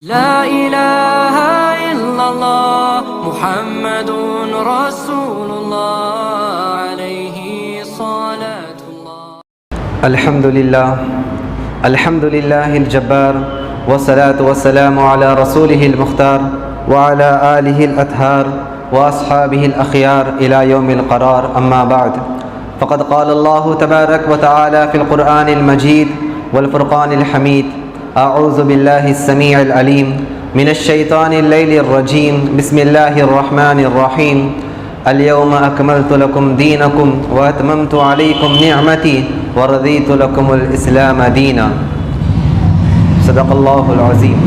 لا الہ الا اللہ محمد رسول اللہ علیہ صلاۃ اللہ۔ الحمد للہ الجبار والصلاة والسلام على رسوله المختار وعلى آلہ الأطہار وأصحابہ الأخیار إلى يوم القرار، اما بعد فقد قال اللہ تبارک وتعالى في القرآن المجید والفرقان الحمید: اعوذ باللہ السمیع العلیم من الشیطان اللیل الرجیم، بسم اللہ الرحمن الرحیم۔ اليوم اکملت لکم دینکم واتممت علیکم نعمتی ورضیت لکم الاسلام دینا۔ صدق اللہ العظیم۔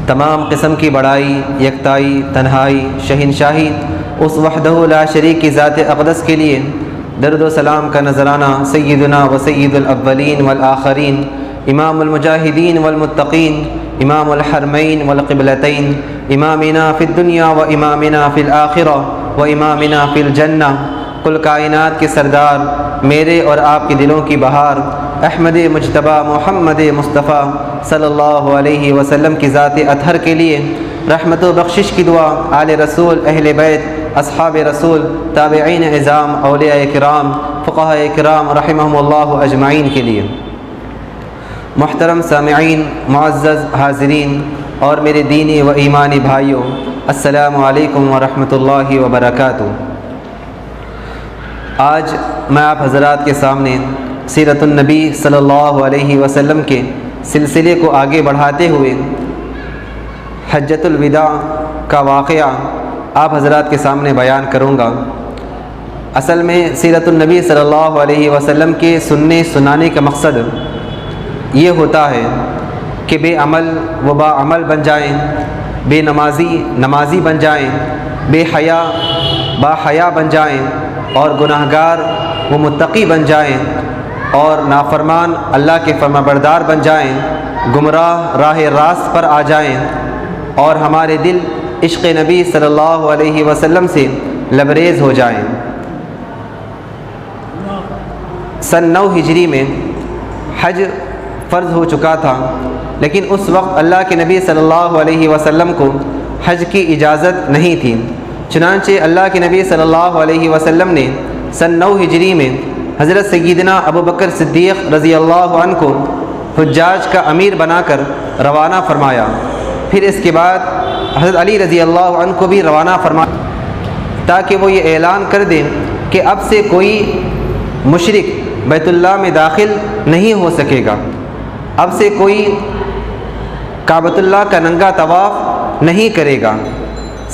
تمام قسم کی بڑائی، یکتائی، تنہائی، شہنشاہی اس وحدہ لا شریک کی ذات اقدس کے لیے درد و سلام کا نذرانہ سیدنا و سید الاولین والآخرین، امام المجاہدین والمتقین، امام الحرمین والقبلتین، امامنا فی الدنیا و امامنا فی الآخرہ و امامنا فی الجنہ، کل کائنات کے سردار، میرے اور آپ کے دلوں کی بہار، احمد مجتبیٰ محمد مصطفیٰ صلی اللہ علیہ وسلم کی ذات اطہر کے لیے رحمت و بخشش کی دعا، آل رسول، اہل بیت، اصحاب رسول، تابعین اعظام، اولیاء کرام، فقہاء کرام رحمہم اللہ اجمعین کے لیے۔ محترم سامعین، معزز حاضرین اور میرے دینی و ایمانی بھائیوں، السلام علیکم ورحمۃ اللہ وبرکاتہ۔ آج میں آپ حضرات کے سامنے سیرت النبی صلی اللہ علیہ وسلم کے سلسلے کو آگے بڑھاتے ہوئے حجۃ الوداع کا واقعہ آپ حضرات کے سامنے بیان کروں گا۔ اصل میں سیرت النبی صلی اللہ علیہ وسلم کے سننے سنانے کا مقصد یہ ہوتا ہے کہ بے عمل و با عمل بن جائیں، بے نمازی نمازی بن جائیں، بے حیا با حیا بن جائیں، اور گناہگار و متقی بن جائیں، اور نافرمان اللہ کے فرمانبردار بن جائیں، گمراہ راہ راست پر آ جائیں، اور ہمارے دل عشق نبی صلی اللہ علیہ وسلم سے لبریز ہو جائیں۔ سن 9 ہجری میں حج فرض ہو چکا تھا، لیکن اس وقت اللہ کے نبی صلی اللہ علیہ وسلم کو حج کی اجازت نہیں تھی۔ چنانچہ اللہ کے نبی صلی اللہ علیہ وسلم نے سن 9 ہجری میں حضرت سیدنا ابو بکر صدیق رضی اللہ عنہ کو حجاج کا امیر بنا کر روانہ فرمایا۔ پھر اس کے بعد حضرت علی رضی اللہ عنہ کو بھی روانہ فرمایا، تاکہ وہ یہ اعلان کر دیں کہ اب سے کوئی مشرک بیت اللہ میں داخل نہیں ہو سکے گا، اب سے کوئی کعبۃ اللہ کا ننگا طواف نہیں کرے گا۔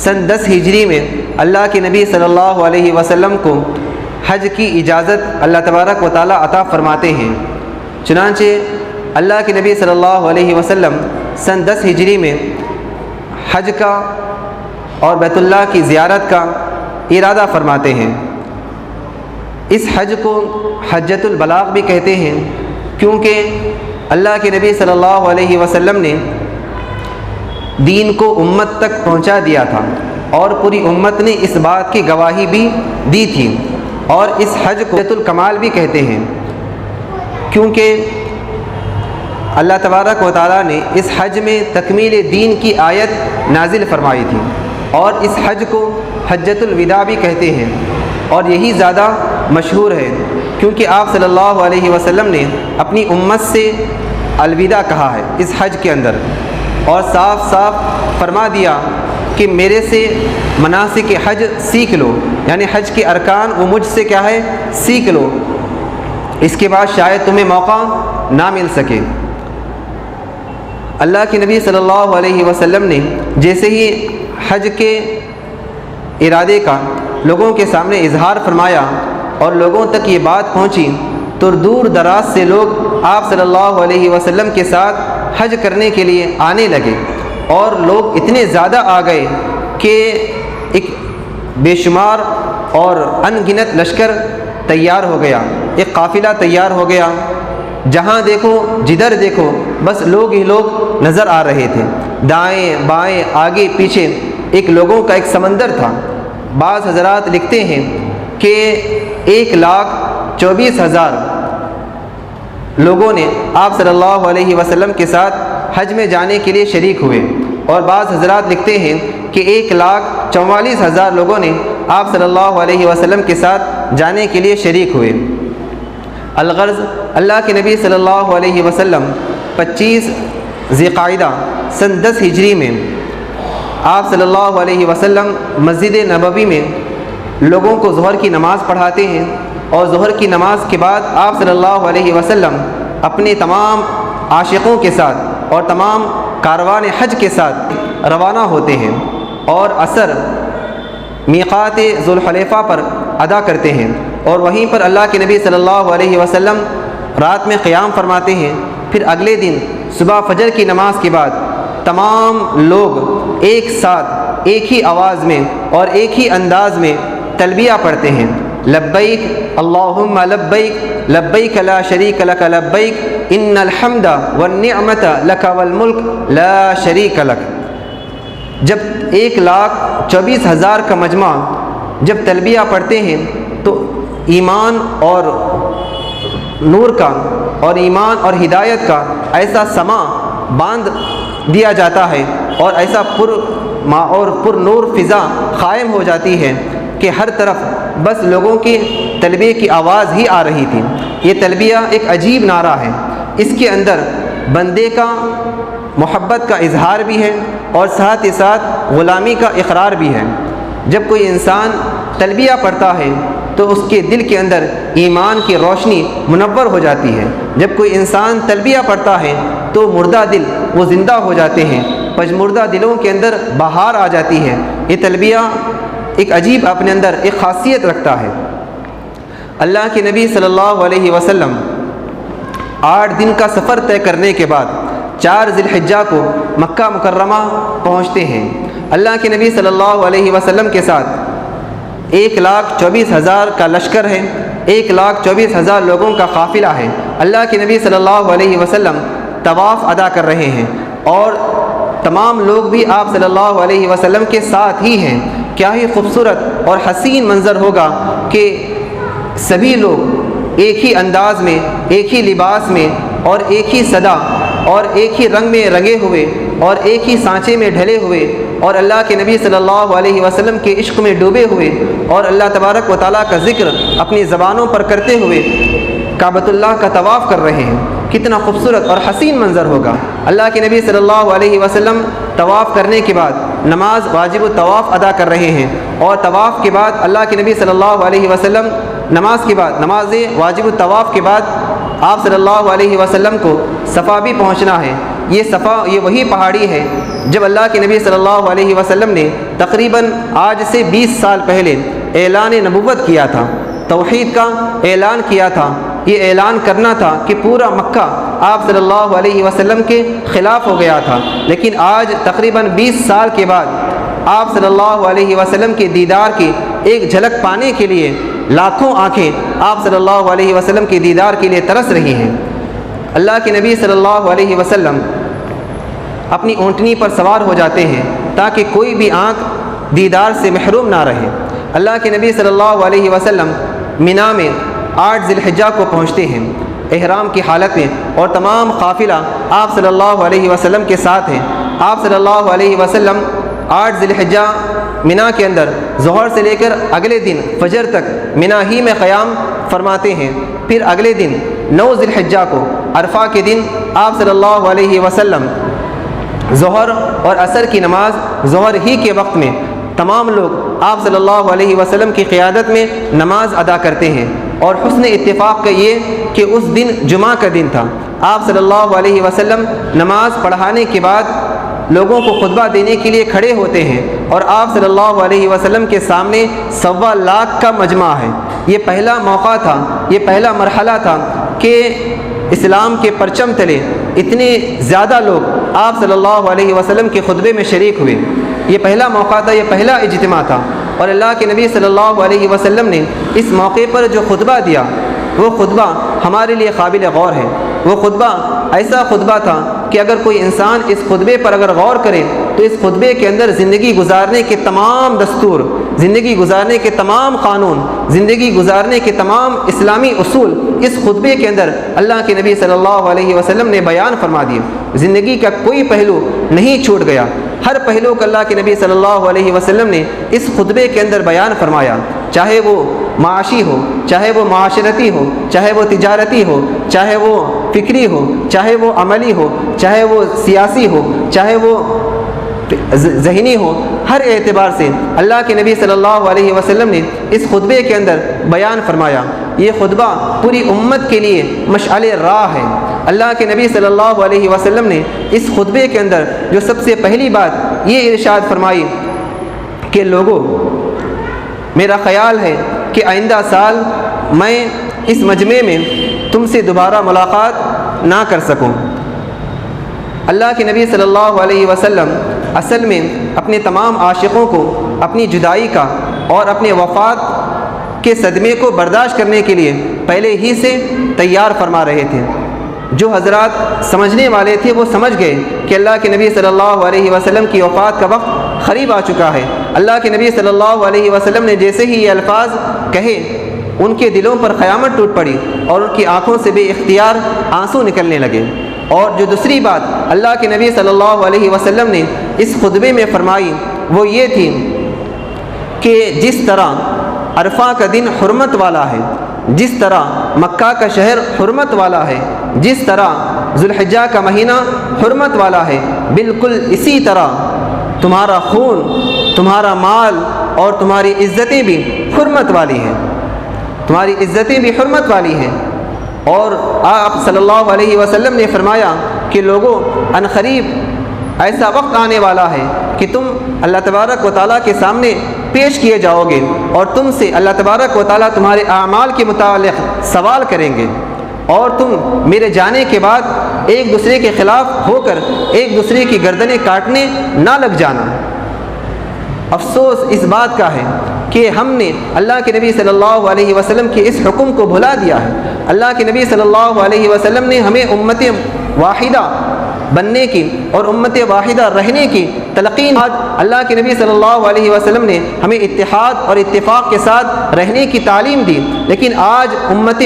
سن 10 ہجری میں اللہ کے نبی صلی اللہ علیہ وسلم کو حج کی اجازت اللہ تبارک و تعالیٰ عطا فرماتے ہیں۔ چنانچہ اللہ کے نبی صلی اللہ علیہ وسلم سن 10 ہجری میں حج کا اور بیت اللہ کی زیارت کا ارادہ فرماتے ہیں۔ اس حج کو حجۃ البلاغ بھی کہتے ہیں، کیونکہ اللہ کے نبی صلی اللہ علیہ وسلم نے دین کو امت تک پہنچا دیا تھا، اور پوری امت نے اس بات کی گواہی بھی دی تھی، اور اس حج کو حجۃ الکمال بھی کہتے ہیں، کیونکہ اللہ تبارک و تعالیٰ نے اس حج میں تکمیل دین کی آیت نازل فرمائی تھی، اور اس حج کو حجۃ الوداع بھی کہتے ہیں، اور یہی زیادہ مشہور ہے، کیونکہ آپ صلی اللہ علیہ وسلم نے اپنی امت سے الوداع کہا ہے اس حج کے اندر، اور صاف صاف فرما دیا کہ میرے سے مناسک حج سیکھ لو، یعنی حج کے ارکان وہ مجھ سے کیا ہے، سیکھ لو، اس کے بعد شاید تمہیں موقع نہ مل سکے۔ اللہ کے نبی صلی اللہ علیہ وسلم نے جیسے ہی حج کے ارادے کا لوگوں کے سامنے اظہار فرمایا اور لوگوں تک یہ بات پہنچی، تو دور دراز سے لوگ آپ صلی اللہ علیہ وسلم کے ساتھ حج کرنے کے لیے آنے لگے، اور لوگ اتنے زیادہ آ گئے کہ ایک بے شمار اور ان گنت لشکر تیار ہو گیا، ایک قافلہ تیار ہو گیا، جہاں دیکھو جدھر دیکھو بس لوگ ہی لوگ نظر آ رہے تھے، دائیں بائیں آگے پیچھے ایک لوگوں کا ایک سمندر تھا۔ بعض حضرات لکھتے ہیں کہ 1,24,000 لوگوں نے آپ صلی اللہ علیہ وسلم کے ساتھ حج میں جانے کے لیے شریک ہوئے، اور بعض حضرات لکھتے ہیں کہ 1,44,000 لوگوں نے آپ صلی اللہ علیہ وسلم کے ساتھ جانے کے لیے شریک ہوئے۔ الغرض، اللہ کے نبی صلی اللہ علیہ وسلم 25 ذی القعدہ سن 10 ہجری میں آپ صلی اللہ علیہ وسلم مسجد نبوی میں لوگوں کو ظہر کی نماز پڑھاتے ہیں، اور ظہر کی نماز کے بعد آپ صلی اللہ علیہ وسلم اپنے تمام عاشقوں کے ساتھ اور تمام کاروان حج کے ساتھ روانہ ہوتے ہیں، اور عصر میقات ذوالحلیفہ پر ادا کرتے ہیں، اور وہیں پر اللہ کے نبی صلی اللہ علیہ وسلم رات میں قیام فرماتے ہیں۔ پھر اگلے دن صبح فجر کی نماز کے بعد تمام لوگ ایک ساتھ ایک ہی آواز میں اور ایک ہی انداز میں تلبیہ پڑھتے ہیں، لبیک اللہم لبیک لبیک لا شریک لک لبیک ان الحمد والنعمت لک والملک لا شریک لک۔ جب 1,24,000 کا مجمع جب تلبیہ پڑھتے ہیں تو ایمان اور نور کا اور ایمان اور ہدایت کا ایسا سما باندھ دیا جاتا ہے، اور ایسا پر نور فضا قائم ہو جاتی ہے کہ ہر طرف بس لوگوں کی تلبیہ کی آواز ہی آ رہی تھی۔ یہ تلبیہ ایک عجیب نعرہ ہے، اس کے اندر بندے کا محبت کا اظہار بھی ہے اور ساتھ ہی ساتھ غلامی کا اقرار بھی ہے۔ جب کوئی انسان تلبیہ پڑھتا ہے تو اس کے دل کے اندر ایمان کی روشنی منور ہو جاتی ہے۔ جب کوئی انسان تلبیہ پڑھتا ہے تو مردہ دل وہ زندہ ہو جاتے ہیں، پژمردہ دلوں کے اندر بہار آ جاتی ہے۔ یہ تلبیہ ایک عجیب اپنے اندر ایک خاصیت رکھتا ہے۔ اللہ کے نبی صلی اللہ علیہ وسلم 8 دن کا سفر طے کرنے کے بعد 4 ذی الحجہ کو مکہ مکرمہ پہنچتے ہیں۔ اللہ کے نبی صلی اللہ علیہ وسلم کے ساتھ 1,24,000 کا لشکر ہے، 1,24,000 لوگوں کا قافلہ ہے۔ اللہ کے نبی صلی اللہ علیہ وسلم طواف ادا کر رہے ہیں، اور تمام لوگ بھی آپ صلی اللہ علیہ وسلم کے ساتھ ہی ہیں۔ کیا ہی خوبصورت اور حسین منظر ہوگا کہ سبھی لوگ ایک ہی انداز میں، ایک ہی لباس میں، اور ایک ہی صدا اور ایک ہی رنگ میں رنگے ہوئے اور ایک ہی سانچے میں ڈھلے ہوئے، اور اللہ کے نبی صلی اللہ علیہ وسلم کے عشق میں ڈوبے ہوئے، اور اللہ تبارک و تعالیٰ کا ذکر اپنی زبانوں پر کرتے ہوئے کعبۃ اللہ کا طواف کر رہے ہیں۔ کتنا خوبصورت اور حسین منظر ہوگا۔ اللہ کے نبی صلی اللہ علیہ وسلم طواف کرنے کے بعد نماز واجب الطواف ادا کر رہے ہیں، اور طواف کے بعد اللہ کے نبی صلی اللہ علیہ وسلم نماز کے بعد نماز واجب الطواف کے بعد آپ صلی اللہ علیہ وسلم کو صفا بھی پہنچنا ہے۔ یہ صفا یہ وہی پہاڑی ہے جب اللہ کے نبی صلی اللہ علیہ وسلم نے تقریباً آج سے 20 سال پہلے اعلان نبوت کیا تھا، توحید کا اعلان کیا تھا۔ یہ اعلان کرنا تھا کہ پورا مکہ آپ صلی اللہ علیہ وسلم کے خلاف ہو گیا تھا، لیکن آج تقریباً 20 سال کے بعد آپ صلی اللہ علیہ وسلم کے دیدار کی ایک جھلک پانے کے لیے لاکھوں آنکھیں آپ صلی اللہ علیہ وسلم کے دیدار کے لیے ترس رہی ہیں۔ اللہ کے نبی صلی اللہ علیہ وسلم اپنی اونٹنی پر سوار ہو جاتے ہیں تاکہ کوئی بھی آنکھ دیدار سے محروم نہ رہے۔ اللہ کے نبی صلی اللہ علیہ وسلم مینا میں 8 ذی الحجہ کو پہنچتے ہیں احرام کی حالت میں، اور تمام قافلہ آپ صلی اللہ علیہ وسلم کے ساتھ ہیں۔ آپ صلی اللہ علیہ وسلم 8 ذی الحجہ مینا کے اندر ظہر سے لے کر اگلے دن فجر تک مینا ہی میں قیام فرماتے ہیں۔ پھر اگلے دن 9 ذی الحجہ کو عرفہ کے دن آپ صلی اللہ علیہ وسلم ظہر اور عصر کی نماز ظہر ہی کے وقت میں تمام لوگ آپ صلی اللہ علیہ وسلم کی قیادت میں نماز ادا کرتے ہیں۔ اور حسن اتفاق کا یہ کہ اس دن جمعہ کا دن تھا۔ آپ صلی اللہ علیہ وسلم نماز پڑھانے کے بعد لوگوں کو خطبہ دینے کے لیے کھڑے ہوتے ہیں، اور آپ صلی اللہ علیہ وسلم کے سامنے 1.25 لاکھ کا مجمع ہے۔ یہ پہلا موقع تھا، یہ پہلا مرحلہ تھا کہ اسلام کے پرچم تلے اتنے زیادہ لوگ آپ صلی اللہ علیہ وسلم کے خطبے میں شریک ہوئے۔ یہ پہلا موقع تھا، یہ پہلا اجتماع تھا، اور اللہ کے نبی صلی اللہ علیہ وسلم نے اس موقع پر جو خطبہ دیا وہ خطبہ ہمارے لیے قابل غور ہے۔ وہ خطبہ ایسا خطبہ تھا کہ اگر کوئی انسان اس خطبے پر اگر غور کرے تو اس خطبے کے اندر زندگی گزارنے کے تمام دستور زندگی گزارنے کے تمام قانون، زندگی گزارنے کے تمام اسلامی اصول اس خطبے کے اندر اللہ کے نبی صلی اللہ علیہ وسلم نے بیان فرما دیے۔ زندگی کا کوئی پہلو نہیں چھوٹ گیا، ہر پہلو کو اللہ کے نبی صلی اللہ علیہ وسلم نے اس خطبے کے اندر بیان فرمایا، چاہے وہ معاشی ہو، چاہے وہ معاشرتی ہو، چاہے وہ تجارتی ہو، چاہے وہ فکری ہو، چاہے وہ عملی ہو، چاہے وہ سیاسی ہو، چاہے وہ ذہنی ہو، ہر اعتبار سے اللہ کے نبی صلی اللہ علیہ وسلم نے اس خطبے کے اندر بیان فرمایا۔ یہ خطبہ پوری امت کے لیے مشعل راہ ہے۔ اللہ کے نبی صلی اللہ علیہ وسلم نے اس خطبے کے اندر جو سب سے پہلی بات یہ ارشاد فرمائی کہ لوگوں، میرا خیال ہے کہ آئندہ سال میں اس مجمع میں تم سے دوبارہ ملاقات نہ کر سکوں۔ اللہ کے نبی صلی اللہ علیہ وسلم اصل میں اپنے تمام عاشقوں کو اپنی جدائی کا اور اپنے وفات کے صدمے کو برداشت کرنے کے لیے پہلے ہی سے تیار فرما رہے تھے۔ جو حضرات سمجھنے والے تھے وہ سمجھ گئے کہ اللہ کے نبی صلی اللہ علیہ وسلم کی وفات کا وقت قریب آ چکا ہے۔ اللہ کے نبی صلی اللہ علیہ وسلم نے جیسے ہی یہ الفاظ کہے، ان کے دلوں پر قیامت ٹوٹ پڑی اور ان کی آنکھوں سے بے اختیار آنسو نکلنے لگے۔ اور جو دوسری بات اللہ کے نبی صلی اللہ علیہ وسلم نے اس خطبے میں فرمائی وہ یہ تھی کہ جس طرح عرفہ کا دن حرمت والا ہے، جس طرح مکہ کا شہر حرمت والا ہے، جس طرح ذوالحجہ کا مہینہ حرمت والا ہے، بالکل اسی طرح تمہارا خون، تمہارا مال اور تمہاری عزتیں بھی حرمت والی ہیں، تمہاری عزتیں بھی حرمت والی ہیں۔ اور آپ صلی اللہ علیہ وسلم نے فرمایا کہ لوگوں، ان قریب ایسا وقت آنے والا ہے کہ تم اللہ تبارک و تعالیٰ کے سامنے پیش کیے جاؤ گے اور تم سے اللہ تبارک و تعالیٰ تمہارے اعمال کے متعلق سوال کریں گے، اور تم میرے جانے کے بعد ایک دوسرے کے خلاف ہو کر ایک دوسرے کی گردنیں کاٹنے نہ لگ جانا۔ افسوس اس بات کا ہے کہ ہم نے اللہ کے نبی صلی اللہ علیہ وسلم کے اس حکم کو بھلا دیا ہے۔ اللہ کے نبی صلی اللہ علیہ وسلم نے ہمیں امت واحدہ بننے کی اور امت واحدہ رہنے کی تلقین، اللہ کے نبی صلی اللہ علیہ وسلم نے ہمیں اتحاد اور اتفاق کے ساتھ رہنے کی تعلیم دی، لیکن آج امت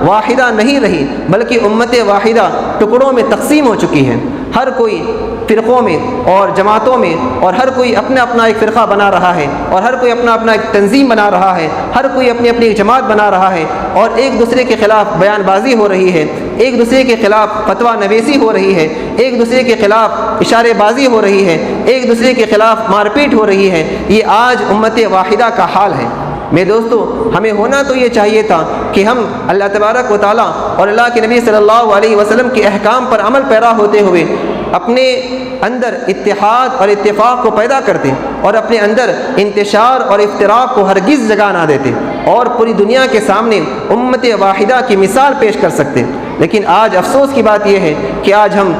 واحدہ نہیں رہی، بلکہ امت واحدہ ٹکڑوں میں تقسیم ہو چکی ہے۔ ہر کوئی فرقوں میں اور جماعتوں میں، اور ہر کوئی اپنا اپنا ایک فرقہ بنا رہا ہے، اور ہر کوئی اپنا اپنا ایک تنظیم بنا رہا ہے، ہر کوئی اپنی اپنی جماعت بنا رہا ہے، اور ایک دوسرے کے خلاف بیان بازی ہو رہی ہے، ایک دوسرے کے خلاف فتویٰ نویسی ہو رہی ہے، ایک دوسرے کے خلاف اشارے بازی ہو رہی ہے، ایک دوسرے کے خلاف مار پیٹ ہو رہی ہے۔ یہ آج امت واحدہ کا حال ہے۔ میرے دوستو، ہمیں ہونا تو یہ چاہیے تھا کہ ہم اللہ تبارک و تعالیٰ اور اللہ کے نبی صلی اللہ علیہ وسلم کے احکام پر عمل پیرا ہوتے ہوئے اپنے اندر اتحاد اور اتفاق کو پیدا کرتے اور اپنے اندر انتشار اور افتراق کو ہرگز جگہ نہ دیتے اور پوری دنیا کے سامنے امت واحدہ کی مثال پیش کر سکتے۔ لیکن آج افسوس کی بات یہ ہے کہ آج ہم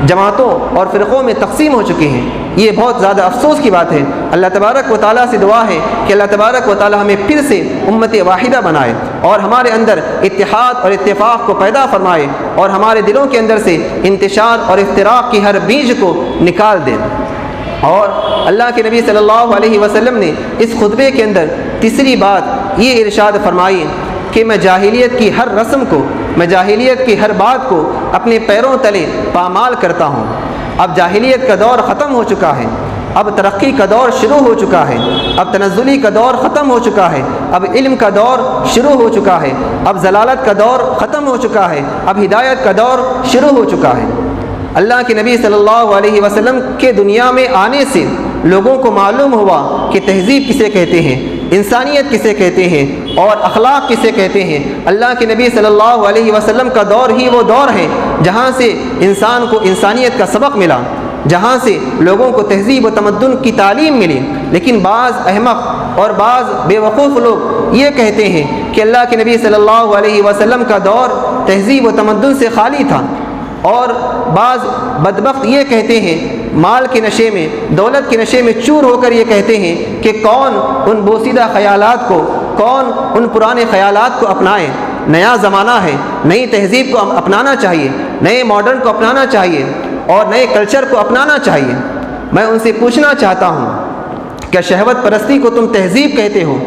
جماعتوں اور فرقوں میں تقسیم ہو چکے ہیں۔ یہ بہت زیادہ افسوس کی بات ہے۔ اللہ تبارک و تعالیٰ سے دعا ہے کہ اللہ تبارک و تعالیٰ ہمیں پھر سے امت واحدہ بنائے اور ہمارے اندر اتحاد اور اتفاق کو پیدا فرمائے اور ہمارے دلوں کے اندر سے انتشار اور افتراق کی ہر بیج کو نکال دے۔ اور اللہ کے نبی صلی اللہ علیہ وسلم نے اس خطبے کے اندر تیسری بات یہ ارشاد فرمائی کہ میں جاہلیت کی ہر رسم کو، میں جاہلیت کی ہر بات کو اپنے پیروں تلے پامال کرتا ہوں۔ اب جاہلیت کا دور ختم ہو چکا ہے، اب ترقی کا دور شروع ہو چکا ہے، اب تنزلی کا دور ختم ہو چکا ہے، اب علم کا دور شروع ہو چکا ہے، اب ضلالت کا دور ختم ہو چکا ہے، اب ہدایت کا دور شروع ہو چکا ہے۔ اللہ کے نبی صلی اللہ علیہ وسلم کے دنیا میں آنے سے لوگوں کو معلوم ہوا کہ تہذیب کسے کہتے ہیں، انسانیت کسے کہتے ہیں اور اخلاق کسے کہتے ہیں۔ اللہ کے نبی صلی اللہ علیہ وسلم کا دور ہی وہ دور ہے جہاں سے انسان کو انسانیت کا سبق ملا، جہاں سے لوگوں کو تہذیب و تمدن کی تعلیم ملی۔ لیکن بعض احمق اور بعض بے وقوف لوگ یہ کہتے ہیں کہ اللہ کے نبی صلی اللہ علیہ وسلم کا دور تہذیب و تمدن سے خالی تھا، اور بعض بدبخت یہ کہتے ہیں مال کے نشے میں، دولت کے نشے میں چور ہو کر یہ کہتے ہیں کہ کون ان بوسیدہ خیالات کو، کون ان پرانے خیالات کو اپنائے۔ نیا زمانہ ہے، نئی تہذیب کو اپنانا چاہیے، نئے ماڈرن کو اپنانا چاہیے اور نئے کلچر کو اپنانا چاہیے۔ میں ان سے پوچھنا چاہتا ہوں کیا شہوت پرستی کو تم تہذیب کہتے ہو؟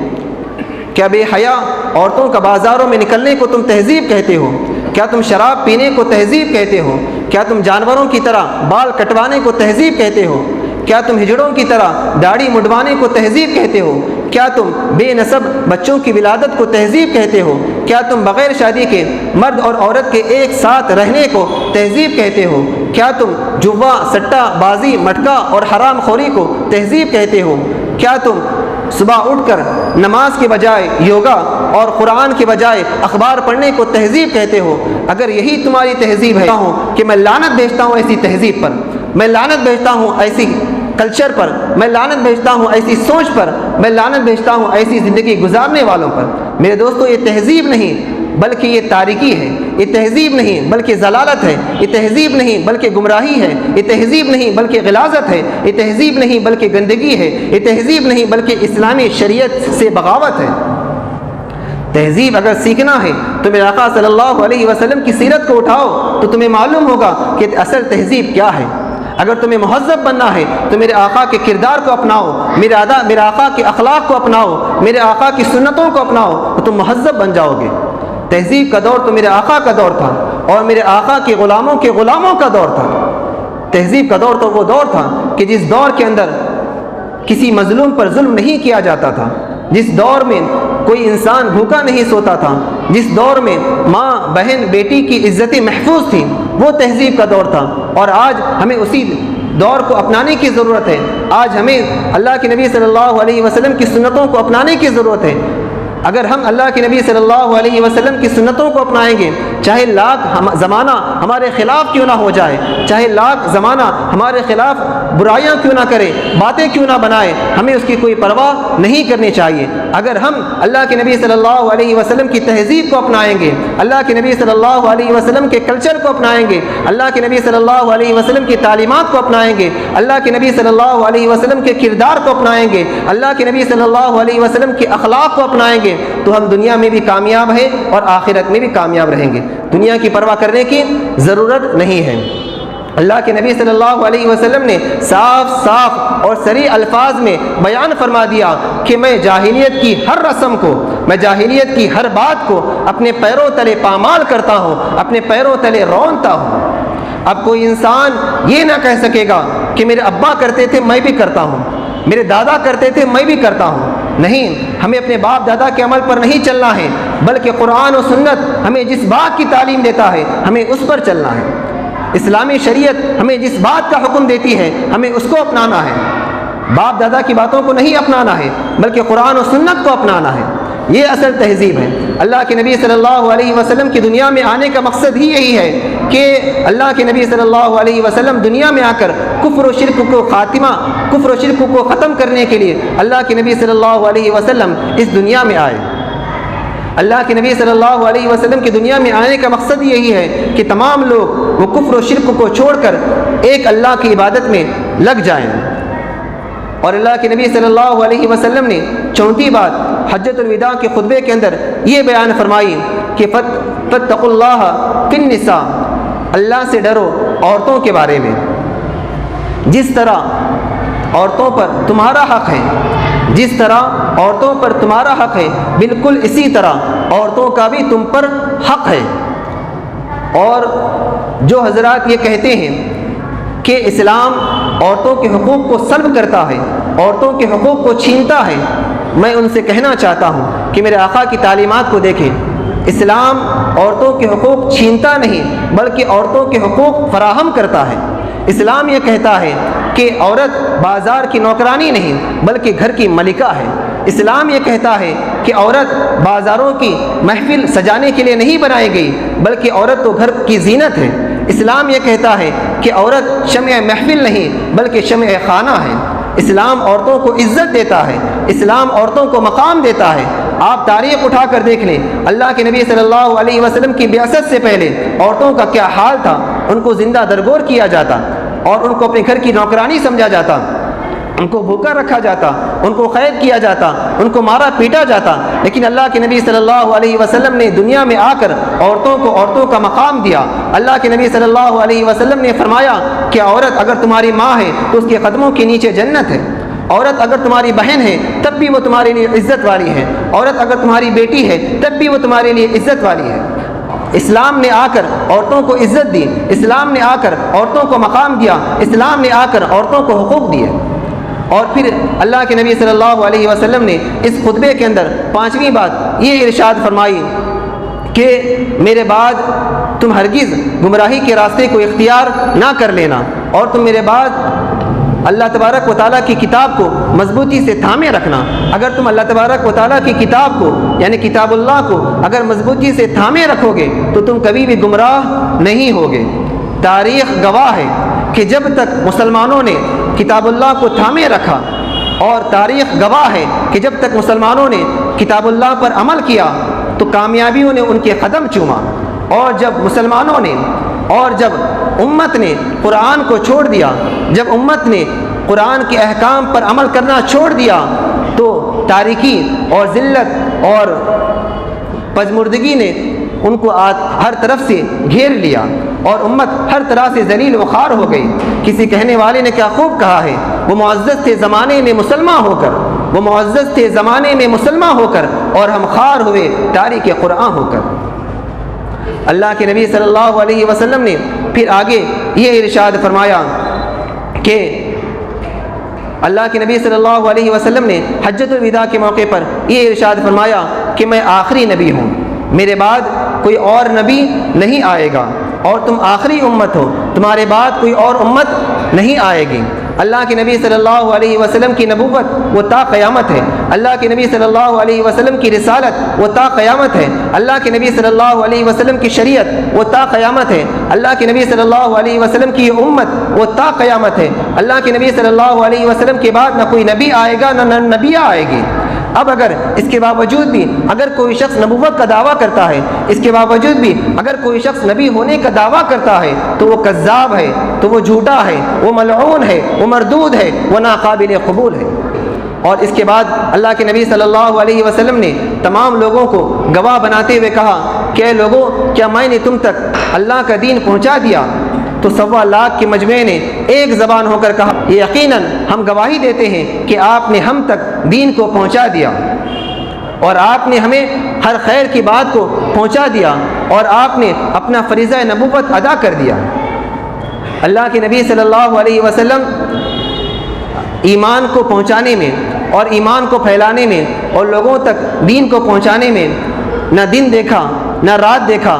کیا بے حیا عورتوں کا بازاروں میں نکلنے کو تم تہذیب کہتے ہو؟ کیا تم شراب پینے کو تہذیب کہتے ہو؟ کیا تم جانوروں کی طرح بال کٹوانے کو تہذیب کہتے ہو؟ کیا تم ہجڑوں کی طرح داڑھی مڈوانے کو تہذیب کہتے ہو؟ کیا تم بے نسب بچوں کی ولادت کو تہذیب کہتے ہو؟ کیا تم بغیر شادی کے مرد اور عورت کے ایک ساتھ رہنے کو تہذیب کہتے ہو؟ کیا تم جوا، سٹہ بازی، مٹکا اور حرام خوری کو تہذیب کہتے ہو؟ کیا تم صبح اٹھ کر نماز کے بجائے یوگا اور قرآن کے بجائے اخبار پڑھنے کو تہذیب کہتے ہو؟ اگر یہی تمہاری تہذیب ہے کہ میں لعنت بھیجتا ہوں ایسی تہذیب پر، میں لعنت بھیجتا ہوں ایسی کلچر پر، میں لعنت بھیجتا ہوں ایسی سوچ پر، میں لعنت بھیجتا ہوں ایسی زندگی گزارنے والوں پر۔ میرے دوستو، یہ تہذیب نہیں بلکہ یہ تاریکی ہے، یہ تہذیب نہیں بلکہ ضلالت ہے، یہ تہذیب نہیں بلکہ گمراہی ہے، یہ تہذیب نہیں بلکہ غلاظت ہے، یہ تہذیب نہیں بلکہ گندگی ہے، یہ تہذیب نہیں بلکہ اسلامی شریعت سے بغاوت ہے۔ تہذیب اگر سیکھنا ہے تو میرے آقا صلی اللہ علیہ وسلم کی سیرت کو اٹھاؤ تو تمہیں معلوم ہوگا کہ اصل تہذیب کیا ہے۔ اگر تمہیں مہذب بننا ہے تو میرے آقا کے کردار کو اپناؤ، میرے آقا کے اخلاق کو اپناؤ، میرے آقا کی سنتوں کو اپناؤ تو تم مہذب بن جاؤ گے۔ تہذیب کا دور تو میرے آقا کا دور تھا اور میرے آقا کے غلاموں کا دور تھا۔ تہذیب کا دور تو وہ دور تھا کہ جس دور کے اندر کسی مظلوم پر ظلم نہیں کیا جاتا تھا، جس دور میں کوئی انسان بھوکا نہیں سوتا تھا، جس دور میں ماں بہن بیٹی کی عزتیں محفوظ تھیں، وہ تہذیب کا دور تھا۔ اور آج ہمیں اسی دور کو اپنانے کی ضرورت ہے۔ آج ہمیں اللہ کے نبی صلی اللہ علیہ وسلم کی سنتوں کو اپنانے کی ضرورت ہے۔ اگر ہم اللہ کے نبی صلی اللہ علیہ وسلم کی سنتوں کو اپنائیں گے، چاہے لاکھ زمانہ ہمارے خلاف کیوں نہ ہو جائے، چاہے لاکھ زمانہ ہمارے خلاف برائیاں کیوں نہ کرے، باتیں کیوں نہ بنائے، ہمیں اس کی کوئی پرواہ نہیں کرنی چاہیے۔ اگر ہم اللہ کے نبی صلی اللہ علیہ وسلم کی تہذیب کو اپنائیں گے، اللہ کے نبی صلی اللہ علیہ وسلم کے کلچر کو اپنائیں گے، اللہ کے نبی صلی اللہ علیہ وسلم کی تعلیمات کو اپنائیں گے، اللہ کے نبی صلی اللہ علیہ وسلم کے کردار کو اپنائیں گے، اللہ کے نبی صلی اللہ علیہ وسلم کے اخلاق کو اپنائیں گے، تو ہم دنیا میں بھی کامیاب ہیں اور آخرت میں بھی کامیاب رہیں گے۔ دنیا کی پرواہ کرنے کی ضرورت نہیں ہے۔ اللہ کے نبی صلی اللہ علیہ وسلم نے صاف اور صریح الفاظ میں بیان فرما دیا کہ میں جاہلیت کی ہر رسم کو، میں جاہلیت کی ہر بات کو اپنے پیروں تلے پامال کرتا ہوں، اپنے پیروں تلے رونتا ہوں۔ اب کوئی انسان یہ نہ کہہ سکے گا کہ میرے ابا کرتے تھے میں بھی کرتا ہوں، میرے دادا کرتے تھے میں بھی کرتا ہوں۔ نہیں، ہمیں اپنے باپ دادا کے عمل پر نہیں چلنا ہے، بلکہ قرآن و سنت ہمیں جس بات کی تعلیم دیتا ہے ہمیں اس پر چلنا ہے۔ اسلامی شریعت ہمیں جس بات کا حکم دیتی ہے ہمیں اس کو اپنانا ہے، باپ دادا کی باتوں کو نہیں اپنانا ہے بلکہ قرآن و سنت کو اپنانا ہے۔ یہ اصل تہذیب ہے۔ اللہ کے نبی صلی اللہ علیہ وسلم کی دنیا میں آنے کا مقصد ہی یہی ہے کہ اللہ کے نبی صلی اللہ علیہ وسلم دنیا میں آ کر کفر و شرک کو ختم کرنے کے لیے اللہ کے نبی صلی اللہ علیہ وسلم اس دنیا میں آئے۔ اللہ کے نبی صلی اللہ علیہ وسلم کی دنیا میں آنے کا مقصد یہی ہے کہ تمام لوگ وہ کفر و شرک کو چھوڑ کر ایک اللہ کی عبادت میں لگ جائیں۔ اور اللہ کے نبی صلی اللہ علیہ وسلم نے چوتھی بات حجۃ الوداع کے خطبے کے اندر یہ بیان فرمائی کہ فاتقوا اللہ فی النساء، اللہ سے ڈرو عورتوں کے بارے میں۔ جس طرح عورتوں پر تمہارا حق ہے، جس طرح عورتوں پر تمہارا حق ہے، بالکل اسی طرح عورتوں کا بھی تم پر حق ہے۔ اور جو حضرات یہ کہتے ہیں کہ اسلام عورتوں کے حقوق کو سلب کرتا ہے، عورتوں کے حقوق کو چھینتا ہے، میں ان سے کہنا چاہتا ہوں کہ میرے آقا کی تعلیمات کو دیکھیں۔ اسلام عورتوں کے حقوق چھینتا نہیں بلکہ عورتوں کے حقوق فراہم کرتا ہے۔ اسلام یہ کہتا ہے کہ عورت بازار کی نوکرانی نہیں بلکہ گھر کی ملکہ ہے۔ اسلام یہ کہتا ہے کہ عورت بازاروں کی محفل سجانے کے لیے نہیں بنائی گئی بلکہ عورت تو گھر کی زینت ہے۔ اسلام یہ کہتا ہے کہ عورت شمع محفل نہیں بلکہ شمع خانہ ہے۔ اسلام عورتوں کو عزت دیتا ہے، اسلام عورتوں کو مقام دیتا ہے۔ آپ تاریخ اٹھا کر دیکھ لیں، اللہ کے نبی صلی اللہ علیہ وسلم کی بعثت سے پہلے عورتوں کا کیا حال تھا۔ ان کو زندہ درگور کیا جاتا اور ان کو اپنے گھر کی نوکرانی سمجھا جاتا، ان کو بھوکا رکھا جاتا، ان کو قید کیا جاتا، ان کو مارا پیٹا جاتا۔ لیکن اللہ کے نبی صلی اللہ علیہ وسلم نے دنیا میں آ کر عورتوں کا مقام دیا۔ اللہ کے نبی صلی اللہ علیہ وسلم نے فرمایا کہ عورت اگر تمہاری ماں ہے تو اس کے قدموں کے نیچے جنت ہے، عورت اگر تمہاری بہن ہے تب بھی وہ تمہارے لیے عزت والی ہے، عورت اگر تمہاری بیٹی ہے تب بھی وہ تمہارے لیے عزت والی ہے۔ اسلام نے آ کر عورتوں کو عزت دی، اسلام نے آ کر عورتوں کو مقام دیا، اسلام نے آ کر عورتوں کو حقوق دیے۔ اور پھر اللہ کے نبی صلی اللہ علیہ وسلم نے اس خطبے کے اندر 5ویں بات یہ ارشاد فرمائی کہ میرے بعد تم ہرگز گمراہی کے راستے کو اختیار نہ کر لینا، اور تم میرے بعد اللہ تبارک و تعالیٰ کی کتاب کو مضبوطی سے تھامے رکھنا۔ اگر تم اللہ تبارک و تعالیٰ کی کتاب کو یعنی کتاب اللہ کو اگر مضبوطی سے تھامے رکھو گے تو تم کبھی بھی گمراہ نہیں ہوگے۔ تاریخ گواہ ہے کہ جب تک مسلمانوں نے کتاب اللہ کو تھامے رکھا، اور تاریخ گواہ ہے کہ جب تک مسلمانوں نے کتاب اللہ پر عمل کیا تو کامیابیوں نے ان کے قدم چوما، اور جب مسلمانوں نے اور جب امت نے قرآن کو چھوڑ دیا، جب امت نے قرآن کے احکام پر عمل کرنا چھوڑ دیا تو تاریکی اور ذلت اور پژمردگی نے ان کو ہر طرف سے گھیر لیا، اور امت ہر طرح سے ذلیل و خوار ہو گئی۔ کسی کہنے والے نے کیا خوب کہا ہے، وہ معزز تھے زمانے میں مسلمان ہو کر، وہ معزز تھے زمانے میں مسلمان ہو کر، اور ہم خوار ہوئے تاریک قرآن ہو کر۔ اللہ کے نبی صلی اللہ علیہ وسلم نے پھر آگے یہ ارشاد فرمایا کہ اللہ کے نبی صلی اللہ علیہ وسلم نے حجۃ الوداع کے موقع پر یہ ارشاد فرمایا کہ میں آخری نبی ہوں، میرے بعد کوئی اور نبی نہیں آئے گا، اور تم آخری امت ہو، تمہارے بعد کوئی اور امت نہیں آئے گی۔ اللہ کے نبی صلی اللہ علیہ وسلم کی نبوت وہ تا قیامت ہے، اللہ کے نبی صلی اللہ علیہ وسلم کی رسالت وہ تا قیامت ہے، اللہ کے نبی صلی اللہ علیہ وسلم کی شریعت وہ تا قیامت ہے، اللہ کے نبی صلی اللہ علیہ وسلم کی امت وہ تا قیامت ہے۔ اللہ کے نبی صلی اللہ علیہ وسلم کے بعد نہ کوئی نبی آئے گا نہ نبیہ آئے گی۔ اب اگر اس کے باوجود بھی اگر کوئی شخص نبوت کا دعویٰ کرتا ہے، اس کے باوجود بھی اگر کوئی شخص نبی ہونے کا دعویٰ کرتا ہے تو وہ کذاب ہے، تو وہ جھوٹا ہے، وہ ملعون ہے، وہ مردود ہے، وہ ناقابل قبول ہے۔ اور اس کے بعد اللہ کے نبی صلی اللہ علیہ وسلم نے تمام لوگوں کو گواہ بناتے ہوئے کہا کہ اے لوگوں، کیا میں نے تم تک اللہ کا دین پہنچا دیا؟ تو 1.25 لاکھ کے مجمع نے ایک زبان ہو کر کہا یقیناً ہم گواہی دیتے ہیں کہ آپ نے ہم تک دین کو پہنچا دیا، اور آپ نے ہمیں ہر خیر کی بات کو پہنچا دیا، اور آپ نے اپنا فریضہ نبوت ادا کر دیا۔ اللہ کے نبی صلی اللہ علیہ وسلم ایمان کو پہنچانے میں اور ایمان کو پھیلانے میں اور لوگوں تک دین کو پہنچانے میں نہ دن دیکھا نہ رات دیکھا،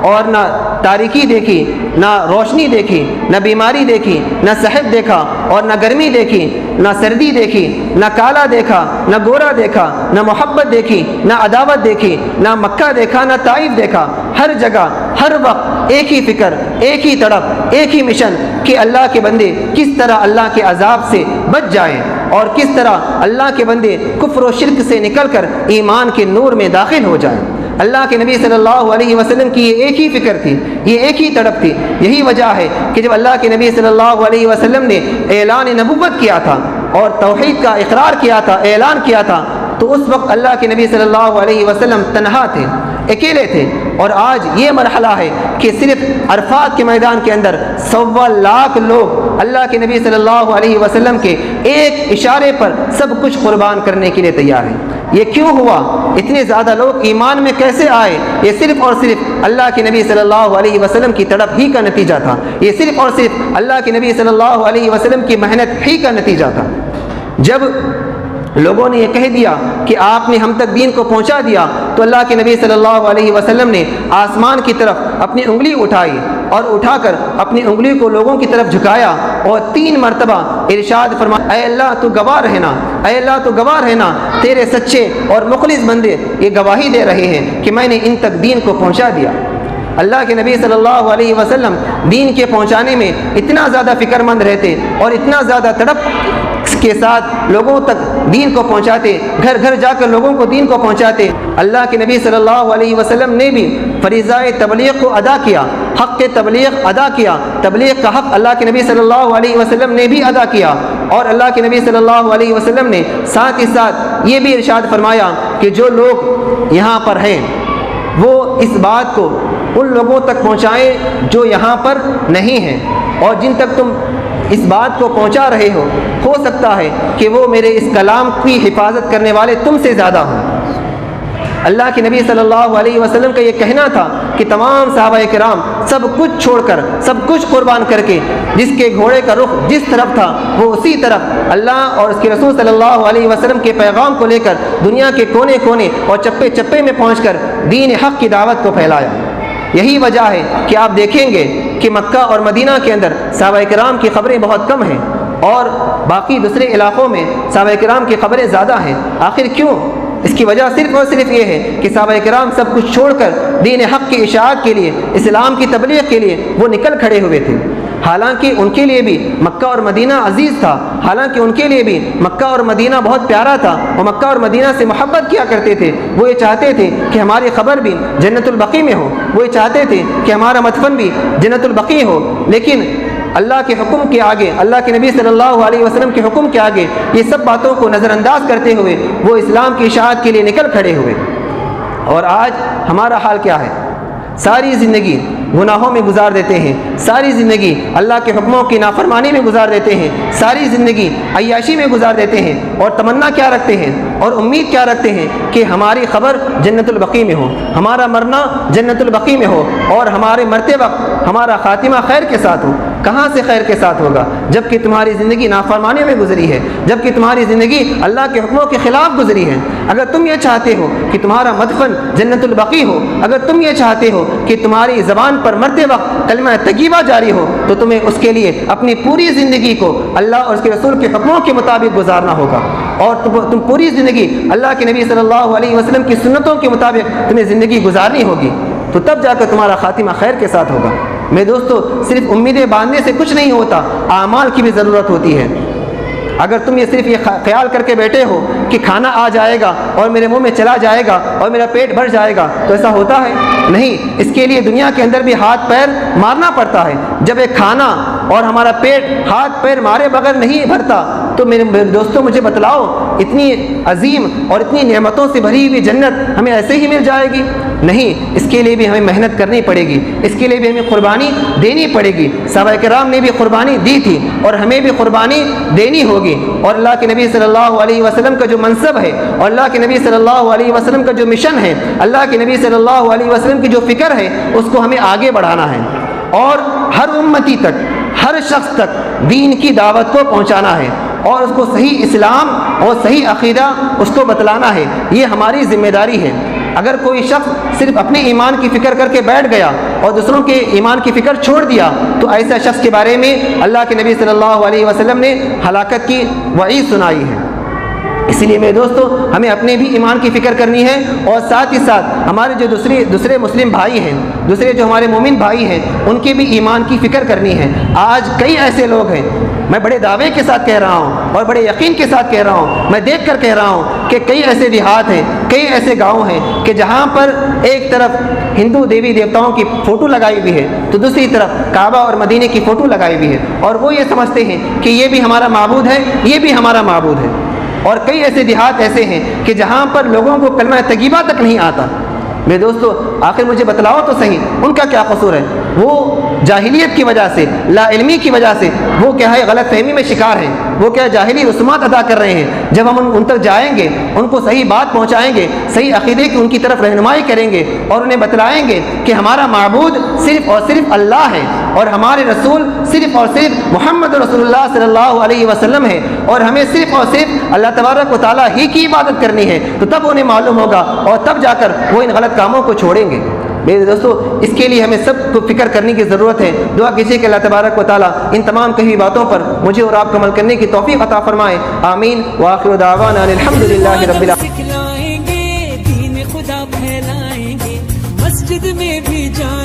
اور نہ تاریکی دیکھی نہ روشنی دیکھی، نہ بیماری دیکھی نہ صحت دیکھا، اور نہ گرمی دیکھی نہ سردی دیکھی، نہ کالا دیکھا نہ گورا دیکھا، نہ محبت دیکھی نہ عداوت دیکھی، نہ مکہ دیکھا نہ طائف دیکھا۔ ہر جگہ ہر وقت ایک ہی فکر، ایک ہی تڑپ، ایک ہی مشن کہ اللہ کے بندے کس طرح اللہ کے عذاب سے بچ جائیں، اور کس طرح اللہ کے بندے کفر و شرک سے نکل کر ایمان کے نور میں داخل ہو جائیں۔ اللہ کے نبی صلی اللہ علیہ وسلم کی یہ ایک ہی فکر تھی، یہ ایک ہی تڑپ تھی۔ یہی وجہ ہے کہ جب اللہ کے نبی صلی اللہ علیہ وسلم نے اعلان نبوت کیا تھا اور توحید کا اقرار کیا تھا، اعلان کیا تھا، تو اس وقت اللہ کے نبی صلی اللہ علیہ وسلم تنہا تھے، اکیلے تھے۔ اور آج یہ مرحلہ ہے کہ صرف عرفات کے میدان کے اندر 1.25 لاکھ لوگ اللہ کے نبی صلی اللہ علیہ وسلم کے ایک اشارے پر سب کچھ قربان کرنے کے لیے تیار ہیں۔ یہ کیوں ہوا؟ اتنے زیادہ لوگ ایمان میں کیسے آئے؟ یہ صرف اور صرف اللہ کے نبی صلی اللہ علیہ وسلم کی تڑپ ہی کا نتیجہ تھا، یہ صرف اور صرف اللہ کے نبی صلی اللہ علیہ وسلم کی محنت ہی کا نتیجہ تھا۔ جب لوگوں نے یہ کہہ دیا کہ آپ نے ہم تک دین کو پہنچا دیا، تو اللہ کے نبی صلی اللہ علیہ وسلم نے آسمان کی طرف اپنی انگلی اٹھائی، اور اٹھا کر اپنی انگلی کو لوگوں کی طرف جھکایا، اور 3 مرتبہ ارشاد فرمایا اے اللہ تو گواہ رہنا، اے اللہ تو گواہ رہنا، تیرے سچے اور مخلص بندے یہ گواہی دے رہے ہیں کہ میں نے ان تک دین کو پہنچا دیا۔ اللہ کے نبی صلی اللہ علیہ وسلم دین کے پہنچانے میں اتنا زیادہ فکر مند رہتے اور اتنا زیادہ تڑپ کے ساتھ لوگوں تک دین کو پہنچاتے، گھر گھر جا کر لوگوں کو دین کو پہنچاتے۔ اللہ کے نبی صلی اللہ علیہ وسلم نے بھی فریضہ تبلیغ کو ادا کیا، حق تبلیغ ادا کیا، تبلیغ کا حق اللہ کے نبی صلی اللہ علیہ وسلم نے بھی ادا کیا۔ اور اللہ کے نبی صلی اللہ علیہ وسلم نے ساتھ ہی ساتھ یہ بھی ارشاد فرمایا کہ جو لوگ یہاں پر ہیں وہ اس بات کو ان لوگوں تک پہنچائیں جو یہاں پر نہیں ہیں، اور جن تک تم اس بات کو پہنچا رہے ہو سکتا ہے کہ وہ میرے اس کلام کی حفاظت کرنے والے تم سے زیادہ ہوں۔ اللہ کے نبی صلی اللہ علیہ وسلم کا یہ کہنا تھا کہ تمام صحابہ کرام سب کچھ چھوڑ کر، سب کچھ قربان کر کے، جس کے گھوڑے کا رخ جس طرف تھا وہ اسی طرف اللہ اور اس کے رسول صلی اللہ علیہ وسلم کے پیغام کو لے کر دنیا کے کونے کونے اور چپے چپے میں پہنچ کر دین حق کی دعوت کو پھیلایا۔ یہی وجہ ہے کہ آپ دیکھیں گے کہ مکہ اور مدینہ کے اندر صحابہ کرام کی خبریں بہت کم ہیں اور باقی دوسرے علاقوں میں صحابہ کرام کی خبریں زیادہ ہیں۔ آخر کیوں؟ اس کی وجہ صرف اور صرف یہ ہے کہ صحابہ کرام سب کچھ چھوڑ کر دین حق کی اشاعت کے لیے، اسلام کی تبلیغ کے لیے وہ نکل کھڑے ہوئے تھے۔ حالانکہ ان کے لیے بھی مکہ اور مدینہ عزیز تھا، حالانکہ ان کے لیے بھی مکہ اور مدینہ بہت پیارا تھا، وہ مکہ اور مدینہ سے محبت کیا کرتے تھے۔ وہ یہ چاہتے تھے کہ ہماری خبر بھی جنت البقیع میں ہو، وہ یہ چاہتے تھے کہ ہمارا مدفن بھی جنت البقیع ہو، لیکن اللہ کے حکم کے آگے، اللہ کے نبی صلی اللہ علیہ وسلم کے حکم کے آگے یہ سب باتوں کو نظر انداز کرتے ہوئے وہ اسلام کی اشاعت کے لیے نکل کھڑے ہوئے۔ اور آج ہمارا حال کیا ہے؟ ساری زندگی گناہوں میں گزار دیتے ہیں، ساری زندگی اللہ کے حکموں کی نافرمانی میں گزار دیتے ہیں، ساری زندگی عیاشی میں گزار دیتے ہیں، اور تمنا کیا رکھتے ہیں اور امید کیا رکھتے ہیں کہ ہماری خبر جنت البقیع میں ہو، ہمارا مرنا جنت البقیع میں ہو، اور ہمارے مرتے وقت ہمارا خاتمہ خیر کے ساتھ ہو۔ کہاں سے خیر کے ساتھ ہوگا جب کہ تمہاری زندگی نافرمانی میں گزری ہے، جب کہ تمہاری زندگی اللہ کے حکموں کے خلاف گزری ہے۔ اگر تم یہ چاہتے ہو کہ تمہارا مدفن جنت البقیع ہو، اگر تم یہ چاہتے ہو کہ تمہاری زبان پر مرتے وقت کلمہ طیبہ جاری ہو، تو تمہیں اس کے لیے اپنی پوری زندگی کو اللہ اور اس کے رسول کے حکموں کے مطابق گزارنا ہوگا، اور تم پوری زندگی اللہ کے نبی صلی اللہ علیہ وسلم کی سنتوں کے مطابق تمہیں زندگی گزارنی ہوگی، تو تب جا کر تمہارا خاتمہ خیر کے ساتھ ہوگا۔ میرے دوستو، صرف امیدیں باندھنے سے کچھ نہیں ہوتا، اعمال کی بھی ضرورت ہوتی ہے۔ اگر تم یہ صرف یہ خیال کر کے بیٹھے ہو کہ کھانا آ جائے گا اور میرے منہ میں چلا جائے گا اور میرا پیٹ بھر جائے گا، تو ایسا ہوتا ہے؟ نہیں، اس کے لیے دنیا کے اندر بھی ہاتھ پیر مارنا پڑتا ہے۔ جب ایک کھانا اور ہمارا پیٹ ہاتھ پیر مارے بغیر نہیں بھرتا، تو میرے دوستوں مجھے بتلاؤ، اتنی عظیم اور اتنی نعمتوں سے بھری ہوئی جنت ہمیں ایسے ہی مل جائے گی؟ نہیں، اس کے لیے بھی ہمیں محنت کرنی پڑے گی، اس کے لیے بھی ہمیں قربانی دینی پڑے گی۔ صحابہ کرام نے بھی قربانی دی تھی اور ہمیں بھی قربانی دینی ہوگی، اور اللہ کے نبی صلی اللہ علیہ وسلم کا جو منصب ہے اور اللہ کے نبی صلی اللہ علیہ وسلم کا جو مشن ہے، اللہ کے نبی صلی اللہ علیہ وسلم کی جو فکر ہے، اس کو ہمیں آگے بڑھانا ہے، اور ہر امتی تک، ہر شخص تک دین کی دعوت کو پہنچانا ہے، اور اس کو صحیح اسلام اور صحیح عقیدہ اس کو بتلانا ہے۔ یہ ہماری ذمہ داری ہے۔ اگر کوئی شخص صرف اپنے ایمان کی فکر کر کے بیٹھ گیا اور دوسروں کے ایمان کی فکر چھوڑ دیا، تو ایسا شخص کے بارے میں اللہ کے نبی صلی اللہ علیہ وسلم نے ہلاکت کی وعید سنائی ہے۔ اس لیے میرے دوستو، ہمیں اپنے بھی ایمان کی فکر کرنی ہے، اور ساتھ ہی ساتھ ہمارے جو دوسرے مسلم بھائی ہیں، دوسرے جو ہمارے مومن بھائی ہیں، ان کے بھی ایمان کی فکر کرنی ہے۔ آج کئی ایسے لوگ ہیں، میں بڑے دعوے کے ساتھ کہہ رہا ہوں اور بڑے یقین کے ساتھ کہہ رہا ہوں، میں دیکھ کر کہہ رہا ہوں کہ کئی ایسے دیہات ہیں، کئی ایسے گاؤں ہیں کہ جہاں پر ایک طرف ہندو دیوی دیوتاؤں کی فوٹو لگائی ہوئی ہے، تو دوسری طرف کعبہ اور مدینے کی فوٹو لگائی ہوئی ہے، اور وہ یہ سمجھتے ہیں کہ یہ بھی ہمارا معبود ہے، یہ بھی ہمارا معبود ہے۔ اور کئی ایسے دیہات ایسے ہیں کہ جہاں پر لوگوں کو کلمہ طیبہ تک نہیں آتا۔ میرے دوستو، آخر مجھے بتلاؤ تو صحیح، ان کا کیا قصور ہے؟ وہ جاہلیت کی وجہ سے، لا علمی کی وجہ سے وہ کیا ہے، غلط فہمی میں شکار ہیں، وہ کیا جاہلی رسومات ادا کر رہے ہیں۔ جب ہم ان تک جائیں گے، ان کو صحیح بات پہنچائیں گے، صحیح عقیدے کی ان کی طرف رہنمائی کریں گے، اور انہیں بتلائیں گے کہ ہمارا معبود صرف اور صرف اللہ ہے، اور ہمارے رسول صرف اور صرف محمد رسول اللہ صلی اللہ علیہ وسلم ہے، اور ہمیں صرف اور صرف اللہ تبارک و تعالیٰ ہی کی عبادت کرنی ہے، تو تب انہیں معلوم ہوگا، اور تب جا کر وہ ان غلط کاموں کو چھوڑیں گے۔ میرے دوستو، اس کے لیے ہمیں سب کو فکر کرنے کی ضرورت ہے۔ دعا کیجیے کہ اللہ تبارک و تعالیٰ ان تمام کہی باتوں پر مجھے اور آپ کو عمل کرنے کی توفیق عطا فرمائے۔ آمین۔ وآخر دعوانا الحمدللہ رب العالمین۔ سکھلائیں گے، دین خدا پھیلائیں گے، مسجد میں بھی جائیں